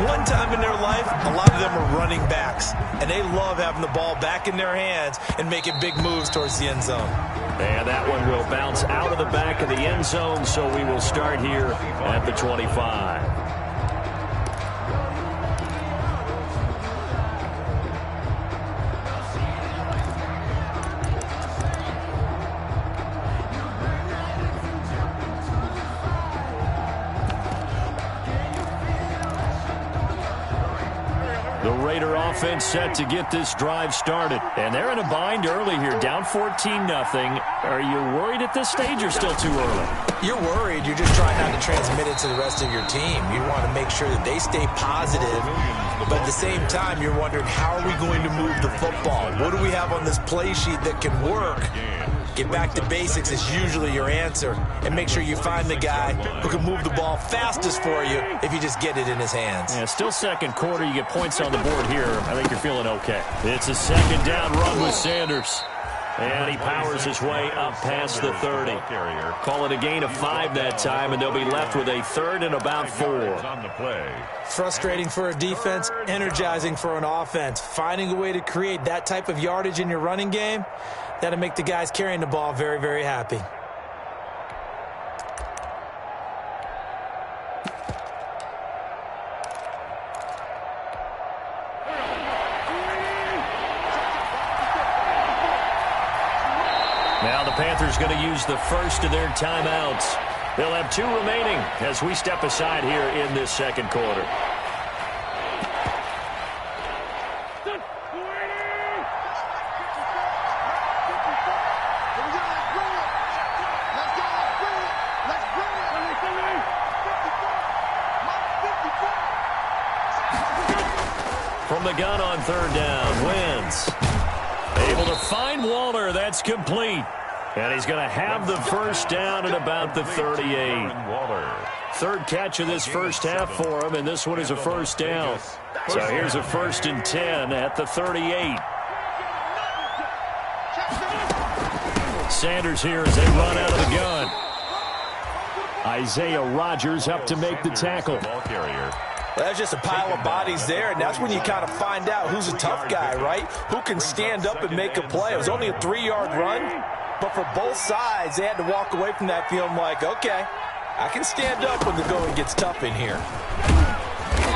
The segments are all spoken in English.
one time in their life, a lot of them are running backs, and they love having the ball back in their hands and making big moves towards the end zone. And that one will bounce out of the back of the end zone, so we will start here at the 25. The Raider offense set to get this drive started. And they're in a bind early here, down 14-0. Are you worried at this stage or still too early? You're worried. You're just trying not to transmit it to the rest of your team. You want to make sure that they stay positive. But at the same time, you're wondering, how are we going to move the football? What do we have on this play sheet that can work? Get back to basics is usually your answer. And make sure you find the guy who can move the ball fastest for you if you just get it in his hands. Yeah, still second quarter. You get points on the board here. I think you're feeling okay. It's a second down run with Sanders. And he powers his way up past the 30. Call it a gain of 5 that time, and they'll be left with a 3rd and about 4. Frustrating for a defense, energizing for an offense. Finding a way to create that type of yardage in your running game, that'll make the guys carrying the ball very, very happy. Now the Panthers going to use the first of their timeouts. They'll have 2 remaining as we step aside here in this second quarter. From the gun on 3rd down, Wentz able to find Waller. That's complete. And he's going to have the first down at about the 38. 3rd catch of this first half for him, and this one is a first down. So here's a 1st and 10 at the 38. Sanders here as they run out of the gun. Isaiah Rodgers up to make the tackle. Well, that's just a pile of bodies there, and that's when you kind of find out who's a tough guy, right? Who can stand up and make a play. It was only a 3-yard run, but for both sides, they had to walk away from that feeling like, okay, I can stand up when the going gets tough in here.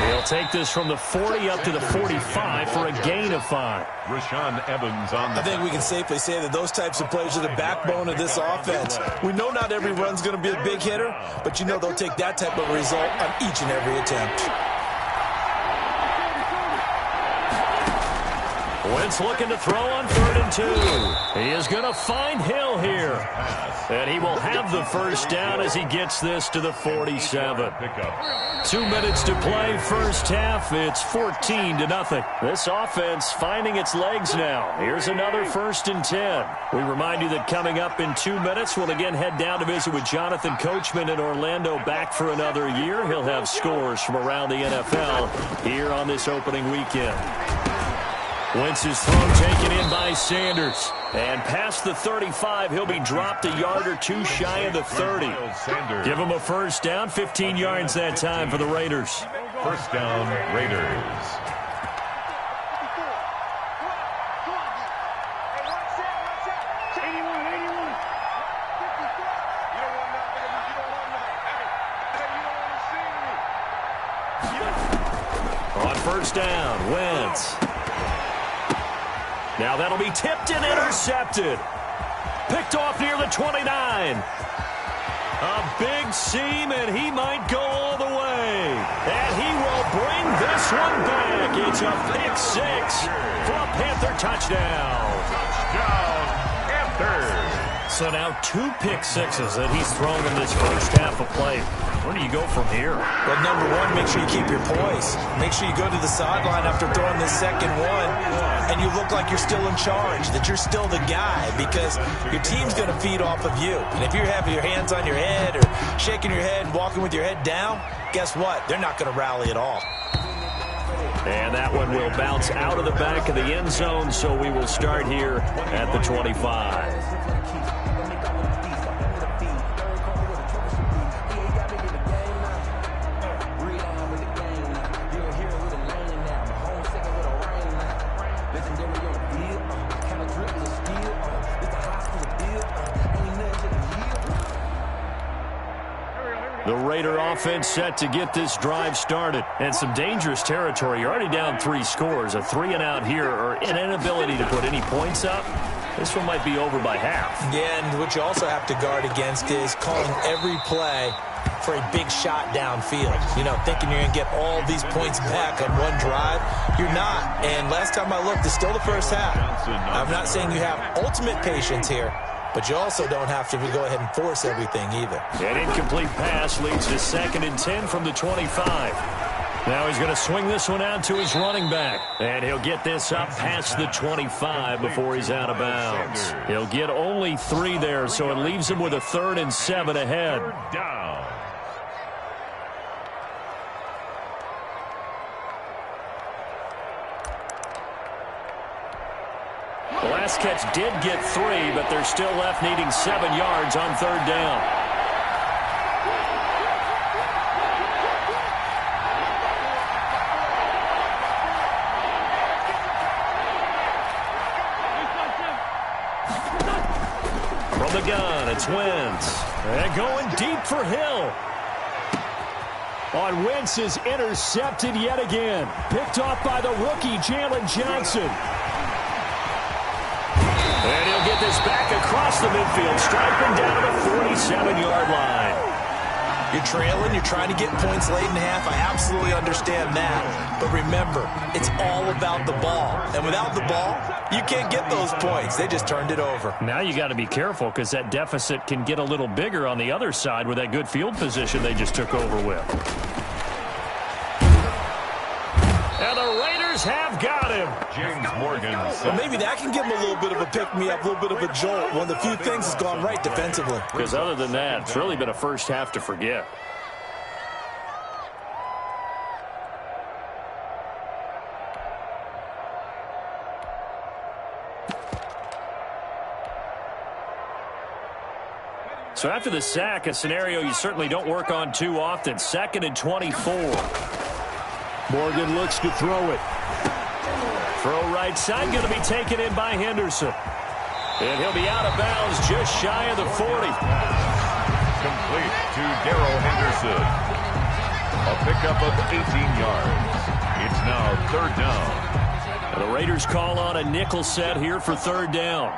He'll take this from the 40 up to the 45 for a gain of 5. Rashaan Evans on the... I think we can safely say that those types of plays are the backbone of this offense. We know not every run's going to be a big hitter, but you know they'll take that type of result on each and every attempt. Wentz looking to throw on 3rd and 2. He is going to find Hill here. And he will have the first down as he gets this to the 47. 2 minutes to play first half. It's 14-0. This offense finding its legs now. Here's another 1st and 10. We remind you that coming up in 2 minutes, we'll again head down to visit with Jonathan Coachman in Orlando, back for another year. He'll have scores from around the NFL here on this opening weekend. Wentz's throw taken in by Sanders. And past the 35, he'll be dropped a yard or 2 shy of the 30. Give him a first down, 15 yards that time for the Raiders. First down, Raiders. On first down, Wentz. Now that'll be tipped and intercepted. Picked off near the 29. A big seam, and he might go all the way. And he will bring this one back. It's a pick 6 for a Panther touchdown. Touchdown, Panthers. So now 2 pick 6s that he's thrown in this first half of play. Where do you go from here? Well, number one, make sure you keep your poise. Make sure you go to the sideline after throwing this second one, and you look like you're still in charge, that you're still the guy, because your team's going to feed off of you. And if you're having your hands on your head or shaking your head and walking with your head down, guess what? They're not going to rally at all. And that one will bounce out of the back of the end zone, so we will start here at the 25. The Raider offense set to get this drive started. And some dangerous territory. You're already down 3 scores. A 3-and-out here or an inability to put any points up. This one might be over by half. Yeah, and what you also have to guard against is calling every play for a big shot downfield. You know, thinking you're going to get all these points back on one drive. You're not. And last time I looked, it's still the first half. I'm not saying you have ultimate patience here, but you also don't have to go ahead and force everything either. An incomplete pass leads to 2nd and 10 from the 25. Now he's going to swing this one out to his running back. And he'll get this up past the 25 before he's out of bounds. He'll get only 3 there, so it leaves him with a 3rd and 7 ahead. The last catch did get 3, but they're still left needing 7 yards on 3rd down. From the gun, it's Wentz. And going deep for Hill. On Wentz is intercepted yet again. Picked off by the rookie, Jalen Johnson. And he'll get this back across the midfield, striping down to the 47-yard line. You're trailing, you're trying to get points late in half. I absolutely understand that. But remember, it's all about the ball. And without the ball, you can't get those points. They just turned it over. Now you got to be careful because that deficit can get a little bigger on the other side with that good field position they just took over with. And the Raiders have got him. James Morgan. Well, maybe that can give him a little bit of a pick-me-up, a little bit of a jolt. One of the few things has gone right defensively. Because other than that, it's really been a first half to forget. So after the sack, a scenario you certainly don't work on too often. 2nd and 24. Morgan looks to throw it. Throw right side, going to be taken in by Henderson. And he'll be out of bounds just shy of the 40. Complete to Darrell Henderson. A pickup of 18 yards. It's now 3rd down. And the Raiders call on a nickel set here for 3rd down.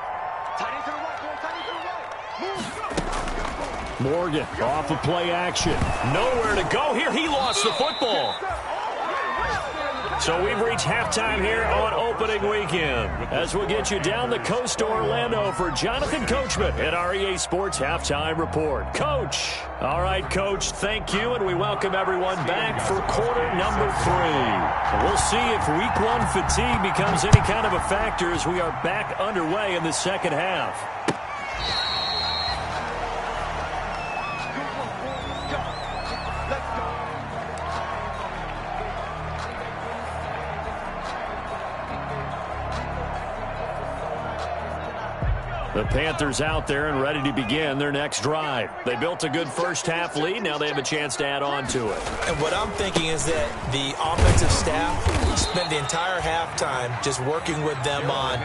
Morgan off of play action. Nowhere to go here. He lost the football. So we've reached halftime here on opening weekend. As we'll get you down the coast to Orlando for Jonathan Coachman at our EA Sports Halftime Report. Coach. All right, Coach, thank you, and we welcome everyone back for quarter number 3. We'll see if week 1 fatigue becomes any kind of a factor as we are back underway in the second half. The Panthers out there and ready to begin their next drive. They built a good first half lead. Now they have a chance to add on to it. And what I'm thinking is that the offensive staff spent the entire halftime just working with them on,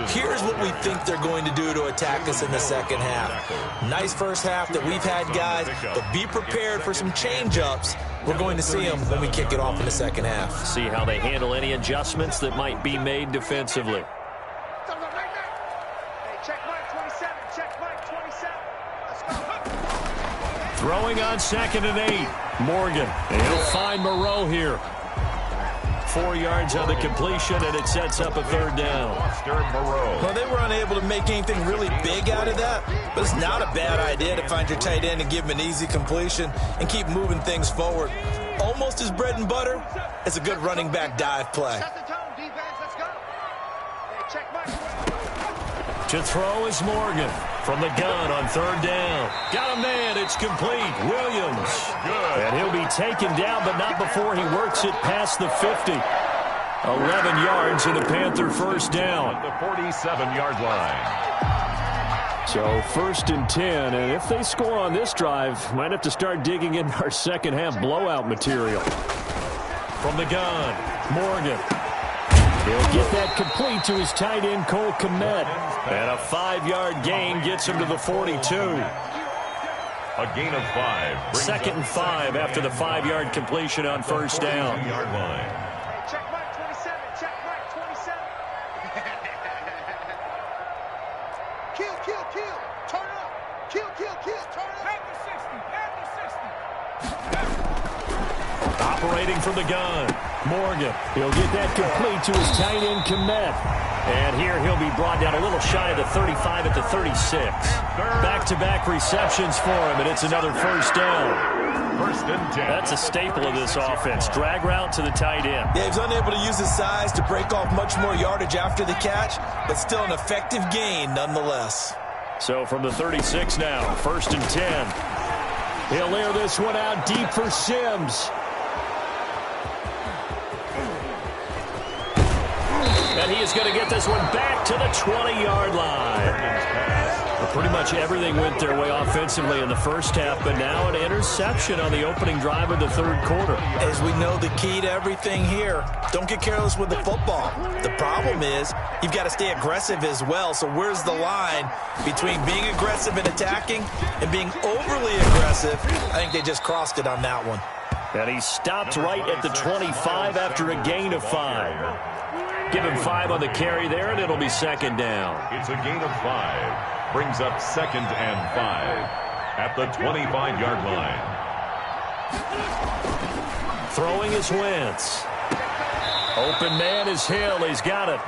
here's what we think they're going to do to attack us in the second half. Nice first half that we've had, guys, but be prepared for some change-ups. We're going to see them when we kick it off in the second half. See how they handle any adjustments that might be made defensively. Throwing on 2nd and 8. Morgan. And he'll find Moreau here. 4 yards on the completion, and it sets up a 3rd down. Well, they were unable to make anything really big out of that, but it's not a bad idea to find your tight end and give him an easy completion and keep moving things forward. Almost as bread and butter as a good running back dive play. To throw is Morgan from the gun on 3rd down. Got a man. It's complete. Williams. Good. And he'll be taken down, but not before he works it past the 50. 11 yards and a Panther first down. The 47-yard line. So 1st and 10, and if they score on this drive, might have to start digging in our second half blowout material. From the gun, Morgan. He'll get that complete to his tight end, Cole Kmet. And a 5-yard gain gets him to the 42. A gain of 5. Second and 5 after the 5-yard completion on first down. Yard line. Check Mike 27. Check Mike 27. Kill. Turn up. Kill. Turn up. Panther 60. Operating from the gun. Morgan. He'll get that complete to his tight end Kmet. And here he'll be brought down a little shy of the 35 at the 36. Back-to-back receptions for him, and it's another first down. First and 10. That's a staple of this offense. Drag route to the tight end. Yeah, he's unable to use his size to break off much more yardage after the catch, but still an effective gain nonetheless. So from the 36 now, first and 10. He'll air this one out deep for Sims. And he is going to get this one back to the 20-yard line. Pretty much everything went their way offensively in the first half, but now an interception on the opening drive of the third quarter. As we know, the key to everything here, don't get careless with the football. The problem is you've got to stay aggressive as well. So where's the line between being aggressive and attacking and being overly aggressive? I think they just crossed it on that one. And he stopped right at the 25 after a gain of 5. Give him 5 on the carry there, and it'll be second down. It's a gain of 5. Brings up second and 5 at the 25-yard line. Throwing is Wentz. Open man is Hill. He's got it.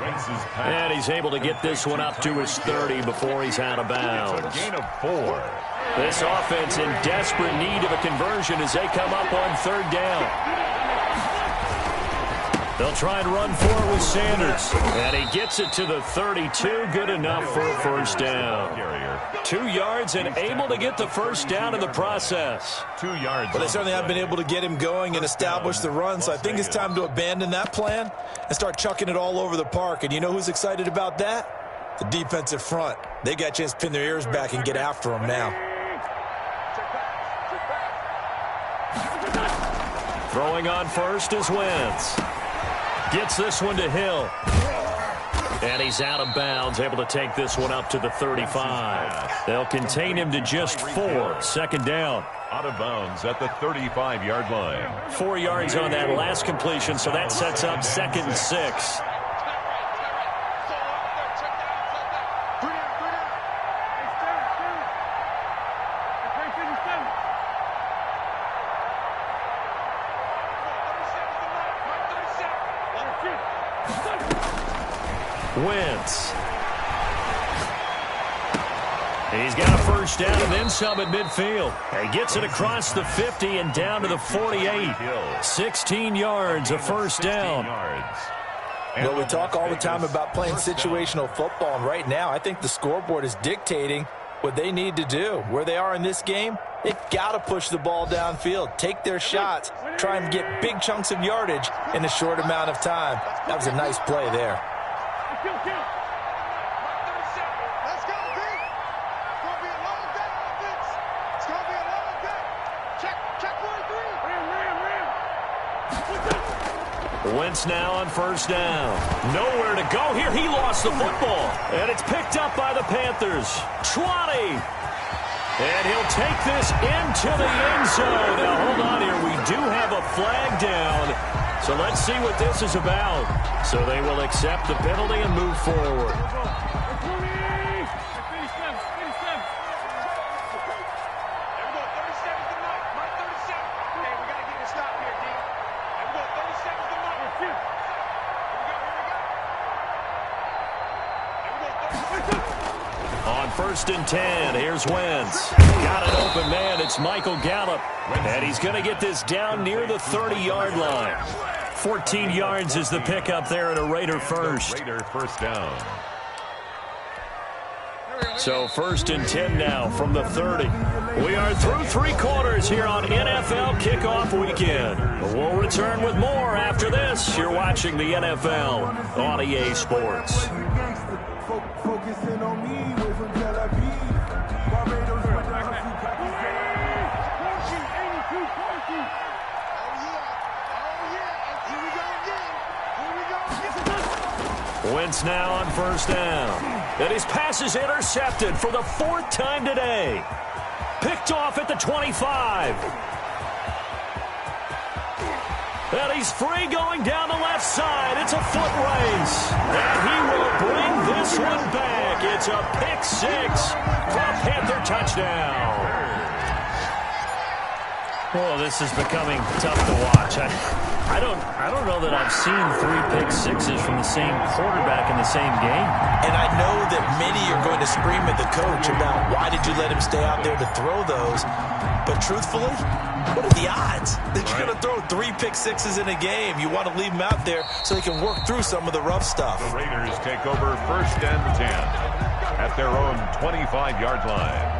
And he's able to get this one up to his 30 before he's out of bounds. It's a gain of 4. This offense in desperate need of a conversion as they come up on third down. They'll try and run for it with Sanders. And he gets it to the 32. Good enough for a first down. 2 yards and able to get the first down in the process. 2 yards. But they certainly have been able to get him going and establish the run. So I think it's time to abandon that plan and start chucking it all over the park. And you know who's excited about that? The defensive front. They got a chance to pin their ears back and get after him now. Throwing on first is Wentz. Gets this one to Hill. And he's out of bounds, able to take this one up to the 35. They'll contain him to just 4. Second down. Out of bounds at the 35-yard line. 4 yards on that last completion, so that sets up second and 6. Wentz. He's got a first down and then some at midfield. He gets it across the 50 and down to the 48. 16 yards, a first down. Well, we talk all the time about playing situational football, and right now I think the scoreboard is dictating what they need to do. Where they are in this game, they've got to push the ball downfield, take their shots, try and get big chunks of yardage in a short amount of time. That was a nice play there. Let's go, B. It's going to be a long day, offense. It's going to be a long day. Check 43. Wentz now on first down. Nowhere to go here. He lost the football. And it's picked up by the Panthers. 20. And he'll take this into the end zone. Now, hold on here. We do have a flag down. So let's see what this is about. So they will accept the penalty and move forward. On first and 10, here's Wentz. Got an open man. It's Michael Gallup. And he's going to get this down near the 30-yard line. 14 yards is the pickup there, and a Raider first. Raider first down. So first and 10 now from the 30. We are through 3 quarters here on NFL Kickoff Weekend. We'll return with more after this. You're watching the NFL on EA Sports. Focusing on me, we're from Tel Aviv. Barbados, Wentz now on first down. And his pass is intercepted for the 4th time today. Picked off at the 25. And he's free going down the left side. It's a foot race. And he will bring this one back. It's a pick six for a Panther touchdown. Oh, this is becoming tough to watch. I don't know that I've seen 3 pick sixes from the same quarterback in the same game. And I know that many are going to scream at the coach about why did you let him stay out there to throw those. But truthfully, what are the odds that you're going to throw 3 pick sixes in a game? You want to leave them out there so they can work through some of the rough stuff. The Raiders take over 1st and 10 at their own 25-yard line.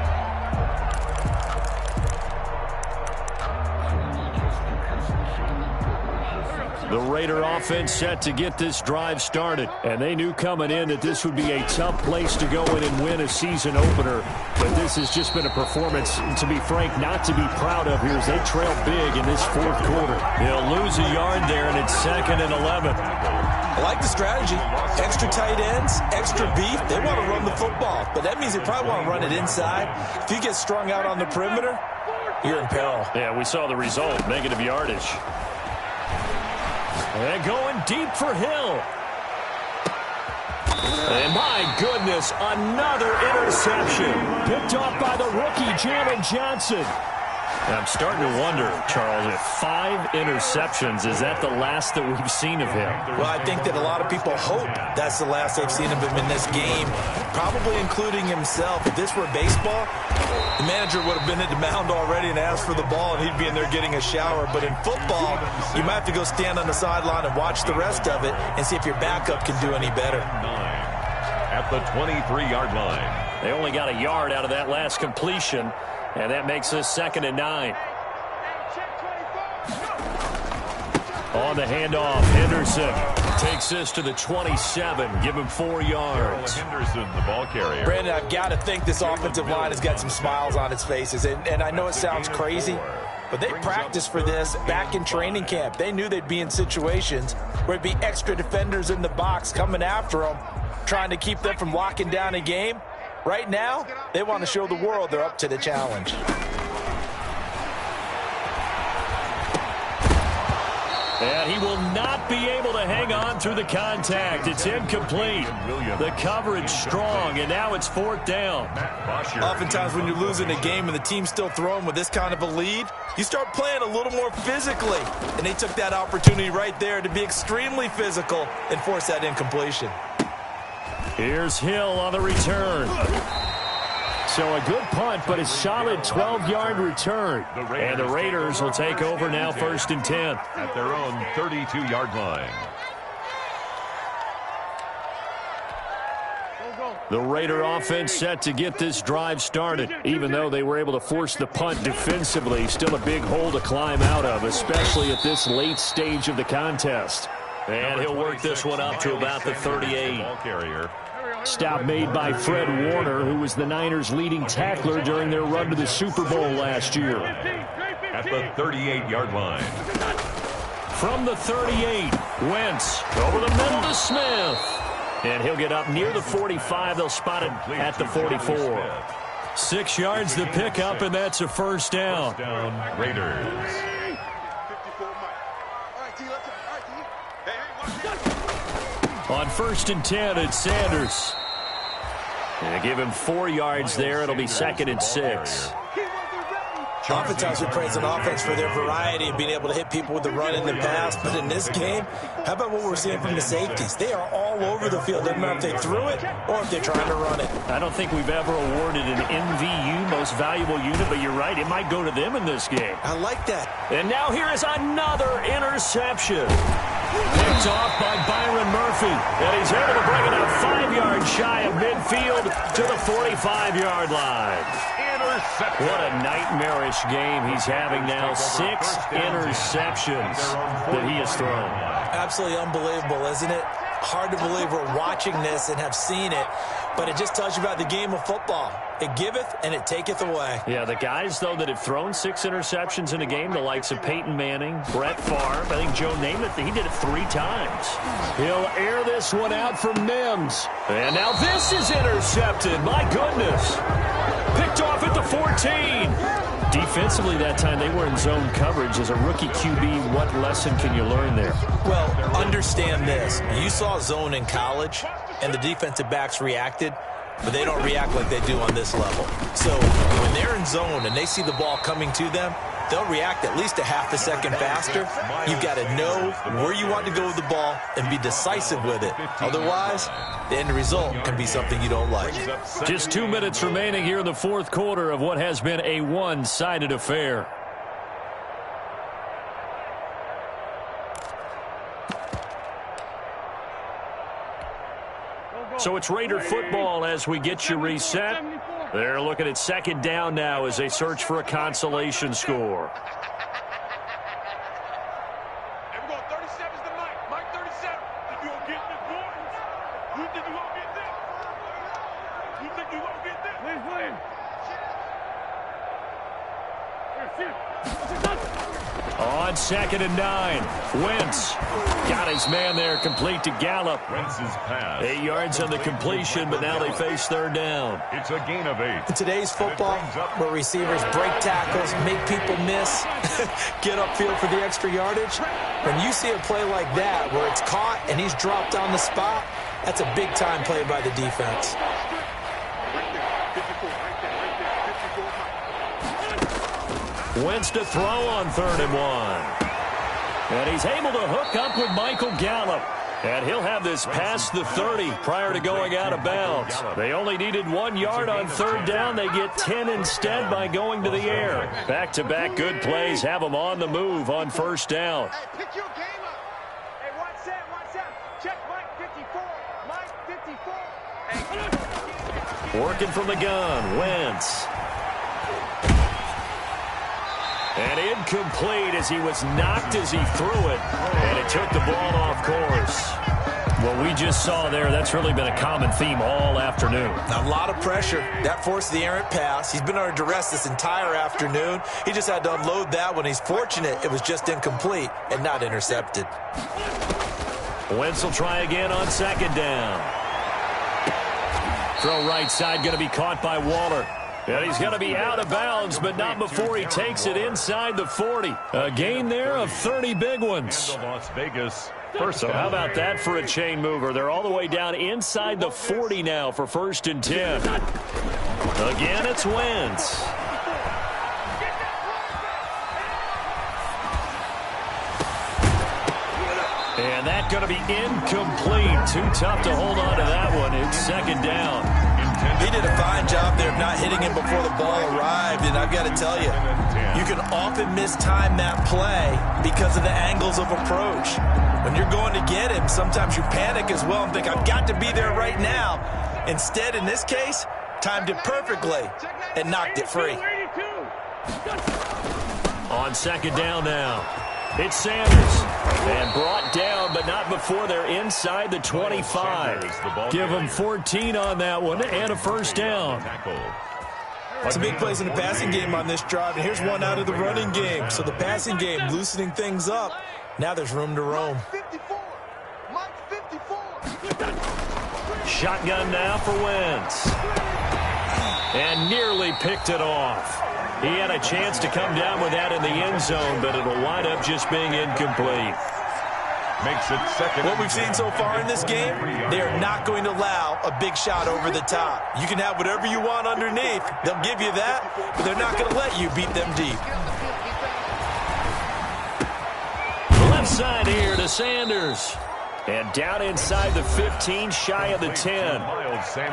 The Raider offense set to get this drive started. And they knew coming in that this would be a tough place to go in and win a season opener. But this has just been a performance, to be frank, not to be proud of here as they trail big in this 4th quarter. They'll lose a yard there, and it's 2nd and 11. I like the strategy. Extra tight ends, extra beef. They want to run the football. But that means they probably want to run it inside. If you get strung out on the perimeter, you're in peril. Yeah, we saw the result, negative yardage. And going deep for Hill. And my goodness, another interception. Picked off by the rookie, Jalen Johnson. I'm starting to wonder, Charles, if 5 interceptions, is that the last that we've seen of him? Well, I think that a lot of people hope that's the last they've seen of him in this game, probably including himself. If this were baseball, the manager would have been at the mound already and asked for the ball, and he'd be in there getting a shower. But in football, you might have to go stand on the sideline and watch the rest of it and see if your backup can do any better. At the 23-yard line. They only got a yard out of that last completion. And that makes us 2nd and 9. On the handoff, Henderson takes this to the 27. Give him 4 yards. Henderson, the ball carrier. Brandon, I've got to think this offensive line has got some smiles on its faces. And I know it sounds crazy, but they practiced for this back in training camp. They knew they'd be in situations where it'd be extra defenders in the box coming after them, trying to keep them from locking down a game. Right now, they want to show the world they're up to the challenge. And he will not be able to hang on through the contact. It's incomplete. The coverage strong, and now it's 4th down. Oftentimes when you're losing a game and the team's still throwing with this kind of a lead, you start playing a little more physically. And they took that opportunity right there to be extremely physical and force that incompletion. Here's Hill on the return. So a good punt, but a solid 12-yard return. And the Raiders will take over now 1st and 10. At their own 32-yard line. The Raider offense set to get this drive started. Even though they were able to force the punt defensively, still a big hole to climb out of, especially at this late stage of the contest. And he'll work this one up to about the 38. Stop made by Fred Warner, who was the Niners' leading tackler during their run to the Super Bowl last year. At the 38-yard line. From the 38, Wentz over the middle to Smith. And he'll get up near the 45. They'll spot it at the 44. 6 yards to pick up, and that's a 1st down. Raiders. On 1st and 10, it's Sanders. And they give him 4 yards there. It'll be 2nd and 6. Oftentimes we praise an offense for their variety of being able to hit people with the run in the pass. But in this game, how about what we're seeing from the safeties? They are all over the field. Doesn't matter if they threw it or if they're trying to run it. I don't think we've ever awarded an MVU, most valuable unit, but you're right. It might go to them in this game. I like that. And now here is another interception. Picked off by Byron Murphy. And he's able to bring it up 5 yards shy of midfield to the 45-yard line. What a nightmarish game he's having now. 6 interceptions that he has thrown. Absolutely unbelievable, isn't it? hard to believe we're watching this and have seen it, but it just tells you about the game of football. It giveth and it taketh away. Yeah, the guys, though, that have thrown 6 interceptions in a game, the likes of Peyton Manning, Brett Favre, I think Joe Namath, he did it 3 times. He'll air this one out for Mims. And now this is intercepted. My goodness. Picked off at the 14. Defensively that time, they were in zone coverage. As a rookie QB, what lesson can you learn there? Well, understand this. You saw zone in college, and the defensive backs reacted, but they don't react like they do on this level. So when they're in zone and they see the ball coming to them, they'll react at least a half a second faster. You've got to know where you want to go with the ball and be decisive with it. Otherwise, the end result can be something you don't like. Just 2 minutes remaining here in the fourth quarter of what has been a one-sided affair. So it's Raider football as we get you reset. They're looking at second down now as they search for a consolation score. And we're going 37's the Mike. Mike 37. You gonna get this, boys? You think you gonna get this? You think you gonna get this? Please. On 2nd and 9, Wentz got his man there, complete to Gallup. Wentz's pass. 8 yards on the completion, but now they face third down. It's a gain of 8. In today's football, where receivers break tackles, make people miss, get upfield for the extra yardage, when you see a play like that where it's caught and he's dropped on the spot, that's a big-time play by the defense. Wentz to throw on 3rd and 1. And he's able to hook up with Michael Gallup. And he'll have this past the 30 prior to going out of bounds. They only needed 1 yard on 3rd down. They get 10 instead by going to the air. Back-to-back good plays have them on the move on 1st down. Hey, pick your game up. Hey, watch that. Check Mike 54. Mike 54. Hey. Working from the gun, Wentz. And incomplete as he was knocked as he threw it. And it took the ball off course. What we just saw there, that's really been a common theme all afternoon. A lot of pressure. That forced the errant pass. He's been under duress this entire afternoon. He just had to unload that one. He's fortunate it was just incomplete and not intercepted. Wentz will try again on 2nd down. Throw right side, going to be caught by Waller. And he's going to be out of bounds, but not before he takes it inside the 40. A gain there of 30 big ones. Las Vegas. So how about that for a chain mover? They're all the way down inside the 40 now for 1st and 10. Again, it's Wentz. And that's going to be incomplete. Too tough to hold on to that one. It's 2nd down. He did a fine job there of not hitting him before the ball arrived, and I've got to tell you, you can often mistime that play because of the angles of approach. When you're going to get him, sometimes you panic as well and think, I've got to be there right now. Instead, in this case, timed it perfectly and knocked it free. On 2nd down now, it's Sanders. And brought down, but not before they're inside the 25. Give them 14 on that one and a 1st down. Some big plays in the passing game on this drive, and here's one out of the running game. So the passing game loosening things up. Now there's room to roam. Mike 54. Shotgun now for Wentz. And nearly picked it off. He had a chance to come down with that in the end zone, but it'll wind up just being incomplete. Makes it 2nd. What we've seen so far in this game, they are not going to allow a big shot over the top. You can have whatever you want underneath. They'll give you that, but they're not going to let you beat them deep. Left side here to Sanders. And down inside the 15, shy of the 10.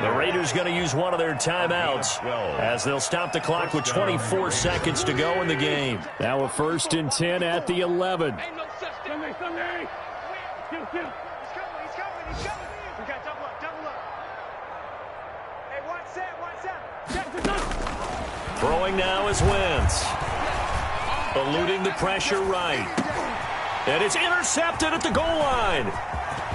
The Raiders going to use one of their timeouts as they'll stop the clock with 24 seconds to go in the game. Now a 1st and 10 at the 11. He's coming. We got double up. Hey, watch that. Throwing now is Wentz. Eluding the pressure right. And it's intercepted at the goal line.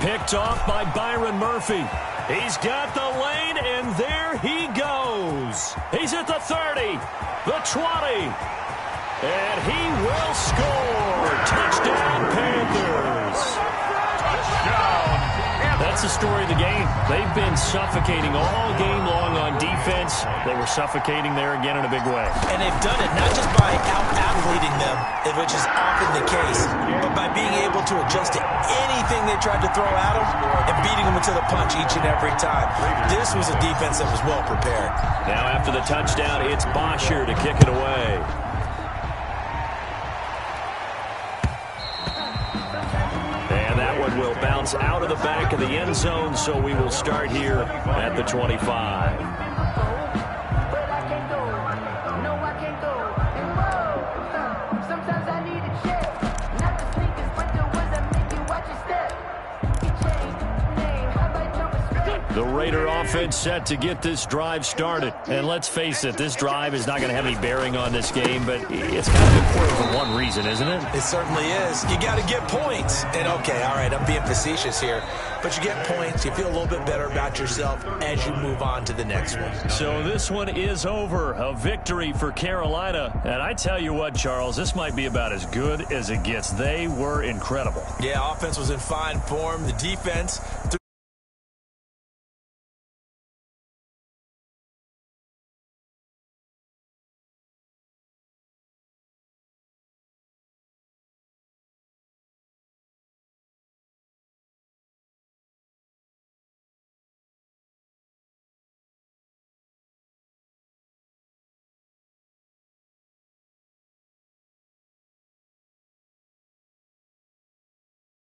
picked off by Byron Murphy. He's got the lane, and there he goes. He's at the 30, the 20, and he will score. Touchdown, Panthers. Touchdown. That's the story of the game. They've been suffocating all game long on defense. They were suffocating there again in a big way. And they've done it not just by out-athleting them, which is often the case, but by being able to adjust to anything they tried to throw at them and beating them into the punch each and every time. This was a defense that was well prepared. Now after the touchdown, it's Bosher to kick it away. And that one will bounce out of the back of the end zone, so we will start here at the 25. The Raider offense set to get this drive started. And let's face it, this drive is not going to have any bearing on this game, but it's kind of important for one reason, isn't it? It certainly is. You got to get points. And, okay, all right, I'm being facetious here. But you get points. You feel a little bit better about yourself as you move on to the next one. So this one is over. A victory for Carolina. And I tell you what, Charles, this might be about as good as it gets. They were incredible. Yeah, offense was in fine form. The defense